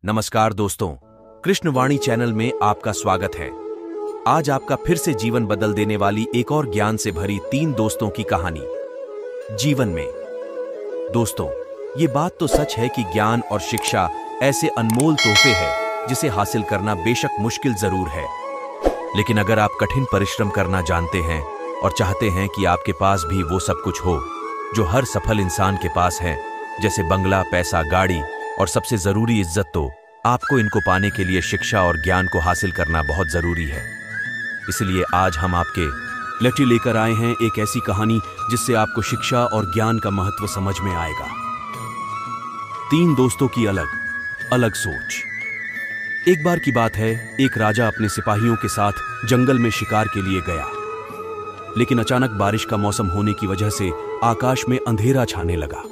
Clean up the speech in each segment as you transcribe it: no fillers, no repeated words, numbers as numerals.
नमस्कार दोस्तों, कृष्णवाणी चैनल में आपका स्वागत है। आज आपका फिर से जीवन बदल देने वाली एक और ज्ञान से भरी 3 दोस्तों की कहानी। जीवन में दोस्तों, ये बात तो सच है कि ज्ञान और शिक्षा ऐसे अनमोल तोहफे हैं जिसे हासिल करना बेशक मुश्किल जरूर है, लेकिन अगर आप कठिन परिश्रम करना जानते हैं और चाहते हैं कि आपके पास भी वो सब कुछ हो जो हर सफल इंसान के पास है, जैसे बंगला, पैसा, गाड़ी और सबसे जरूरी इज्जत, तो आपको इनको पाने के लिए शिक्षा और ज्ञान को हासिल करना बहुत जरूरी है। इसलिए आज हम आपके लिए लेकर आए हैं एक ऐसी कहानी जिससे आपको शिक्षा और ज्ञान का महत्व समझ में आएगा। 3 दोस्तों की अलग अलग सोच। एक बार की बात है, एक राजा अपने सिपाहियों के साथ जंगल में शिकार के लिए गया, लेकिन अचानक बारिश का मौसम होने की वजह से आकाश में अंधेरा छाने लगा।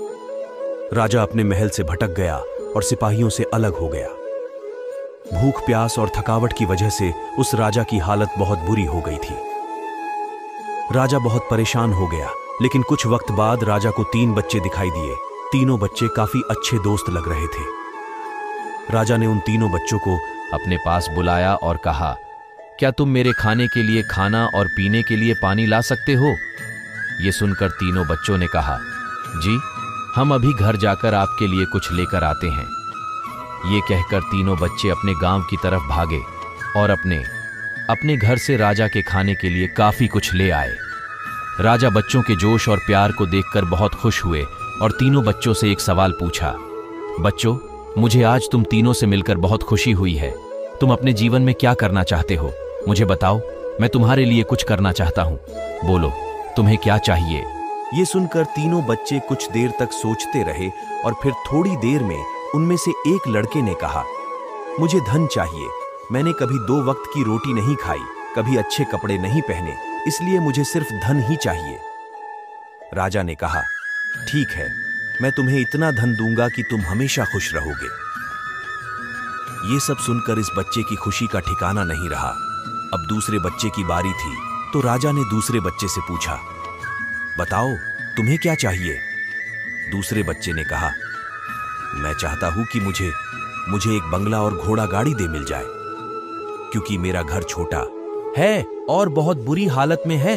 राजा अपने महल से भटक गया और सिपाहियों से अलग हो गया। भूख, प्यास और थकावट की वजह से उस राजा की हालत बहुत बुरी हो गई थी। राजा बहुत परेशान हो गया, लेकिन कुछ वक्त बाद राजा को 3 बच्चे दिखाई दिए। तीनों बच्चे काफी अच्छे दोस्त लग रहे थे। राजा ने उन तीनों बच्चों को अपने पास बुलाया और कहा, क्या तुम मेरे खाने के लिए खाना और पीने के लिए पानी ला सकते हो? ये सुनकर तीनों बच्चों ने कहा, जी, हम अभी घर जाकर आपके लिए कुछ लेकर आते हैं। ये कहकर तीनों बच्चे अपने गांव की तरफ भागे और अपने घर से राजा के खाने के लिए काफी कुछ ले आए। राजा बच्चों के जोश और प्यार को देखकर बहुत खुश हुए और तीनों बच्चों से एक सवाल पूछा, बच्चों, मुझे आज तुम तीनों से मिलकर बहुत खुशी हुई है। तुम अपने जीवन में क्या करना चाहते हो? मुझे बताओ, मैं तुम्हारे लिए कुछ करना चाहता हूं। बोलो, तुम्हें क्या चाहिए? ये सुनकर तीनों बच्चे कुछ देर तक सोचते रहे और फिर थोड़ी देर में उनमें से एक लड़के ने कहा, मुझे धन चाहिए। मैंने कभी 2 वक्त की रोटी नहीं खाई, कभी अच्छे कपड़े नहीं पहने, इसलिए मुझे सिर्फ धन ही चाहिए। राजा ने कहा, ठीक है, मैं तुम्हें इतना धन दूंगा कि तुम हमेशा खुश रहोगे। ये सब सुनकर इस बच्चे की खुशी का ठिकाना नहीं रहा। अब दूसरे बच्चे की बारी थी, तो राजा ने दूसरे बच्चे से पूछा, बताओ, तुम्हें क्या चाहिए? दूसरे बच्चे ने कहा, मैं चाहता हूं कि मुझे एक बंगला और घोड़ा गाड़ी दे मिल जाए, क्योंकि मेरा घर छोटा है और बहुत बुरी हालत में है।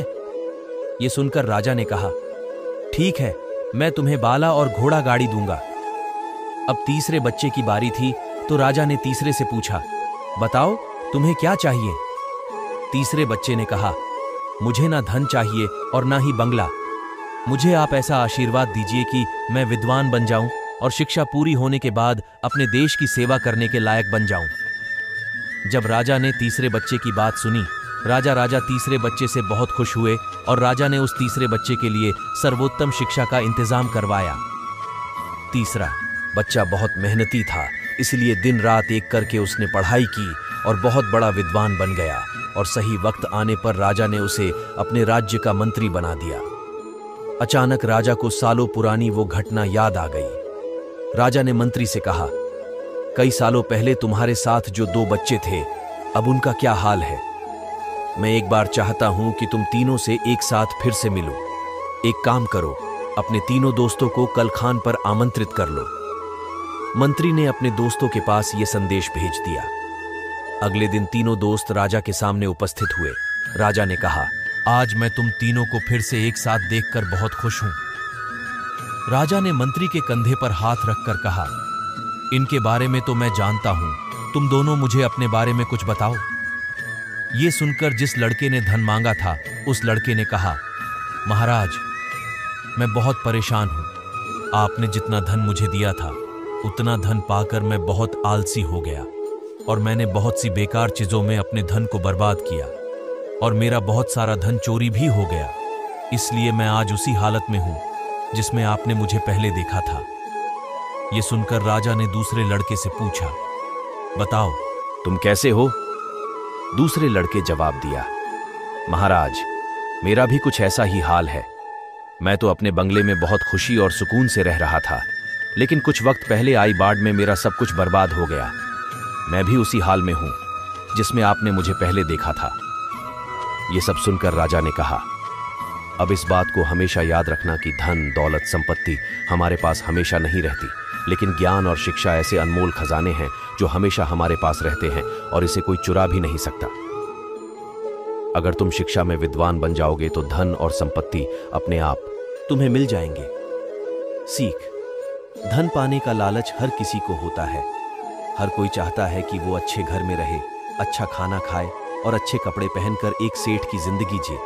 यह सुनकर राजा ने कहा, ठीक है, मैं तुम्हें बाला और घोड़ा गाड़ी दूंगा। अब तीसरे बच्चे की बारी थी, तो राजा ने तीसरे से पूछा, बताओ, तुम्हें क्या चाहिए? तीसरे बच्चे ने कहा, मुझे ना धन चाहिए और ना ही बंगला। मुझे आप ऐसा आशीर्वाद दीजिए कि मैं विद्वान बन जाऊं और शिक्षा पूरी होने के बाद अपने देश की सेवा करने के लायक बन जाऊं। जब राजा ने तीसरे बच्चे की बात सुनी, राजा तीसरे बच्चे से बहुत खुश हुए और राजा ने उस तीसरे बच्चे के लिए सर्वोत्तम शिक्षा का इंतजाम करवाया। तीसरा बच्चा बहुत मेहनती था, इसलिए दिन रात एक करके उसने पढ़ाई की और बहुत बड़ा विद्वान बन गया, और सही वक्त आने पर राजा ने उसे अपने राज्य का मंत्री बना दिया। अचानक राजा को सालों पुरानी वो घटना याद आ गई। राजा ने मंत्री से कहा, कई सालों पहले तुम्हारे साथ जो 2 बच्चे थे, अब उनका क्या हाल है? मैं एक बार चाहता हूं कि तुम तीनों से एक साथ फिर से मिलो। एक काम करो, अपने तीनों दोस्तों को कल खान पर आमंत्रित कर लो। मंत्री ने अपने दोस्तों के पास यह संदेश भेज दिया। अगले दिन तीनों दोस्त राजा के सामने उपस्थित हुए। राजा ने कहा, आज मैं तुम तीनों को फिर से एक साथ देखकर बहुत खुश हूं। राजा ने मंत्री के कंधे पर हाथ रखकर कहा, इनके बारे में तो मैं जानता हूं, तुम दोनों मुझे अपने बारे में कुछ बताओ। यह सुनकर जिस लड़के ने धन मांगा था, उस लड़के ने कहा, महाराज, मैं बहुत परेशान हूं। आपने जितना धन मुझे दिया था, उतना धन पाकर मैं बहुत आलसी हो गया और मैंने बहुत सी बेकार चीजों में अपने धन को बर्बाद किया और मेरा बहुत सारा धन चोरी भी हो गया। इसलिए मैं आज उसी हालत में हूं जिसमें आपने मुझे पहले देखा था। यह सुनकर राजा ने दूसरे लड़के से पूछा, बताओ, तुम कैसे हो? दूसरे लड़के जवाब दिया, महाराज, मेरा भी कुछ ऐसा ही हाल है। मैं तो अपने बंगले में बहुत खुशी और सुकून से रह रहा था, लेकिन कुछ वक्त पहले आई बाढ़ में मेरा सब कुछ बर्बाद हो गया। मैं भी उसी हाल में हूं जिसमें आपने मुझे पहले देखा था। यह सब सुनकर राजा ने कहा, अब इस बात को हमेशा याद रखना कि धन, दौलत, संपत्ति हमारे पास हमेशा नहीं रहती। लेकिन ज्ञान और शिक्षा ऐसे अनमोल खजाने हैं जो हमेशा हमारे पास रहते हैं और इसे कोई चुरा भी नहीं सकता। अगर तुम शिक्षा में विद्वान बन जाओगे तो धन और संपत्ति अपने आप तुम्हें मिल जाएंगे। सीख। धन पाने का लालच हर किसी को होता है। हर कोई चाहता है कि वो अच्छे घर में रहे, अच्छा खाना खाए और अच्छे कपड़े पहनकर एक सेठ की जिंदगी जिए।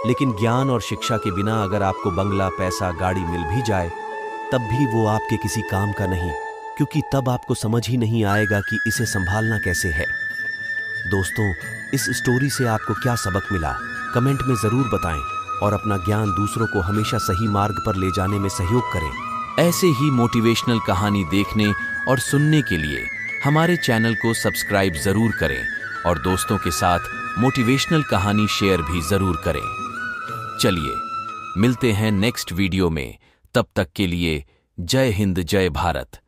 लेकिन ज्ञान और शिक्षा के बिना अगर आपको बंगला, पैसा, गाड़ी मिल भी जाए तब भी वो आपके किसी काम का नहीं, क्योंकि तब आपको समझ ही नहीं आएगा कि इसे संभालना कैसे है। दोस्तों, इस स्टोरी से आपको क्या सबक मिला, कमेंट में जरूर बताएं और अपना ज्ञान दूसरों को हमेशा सही मार्ग पर ले जाने में सहयोग करें। ऐसे ही मोटिवेशनल कहानी देखने और सुनने के लिए हमारे चैनल को सब्सक्राइब जरूर करें और दोस्तों के साथ मोटिवेशनल कहानी शेयर भी जरूर करें। चलिए मिलते हैं नेक्स्ट वीडियो में, तब तक के लिए जय हिंद, जय भारत।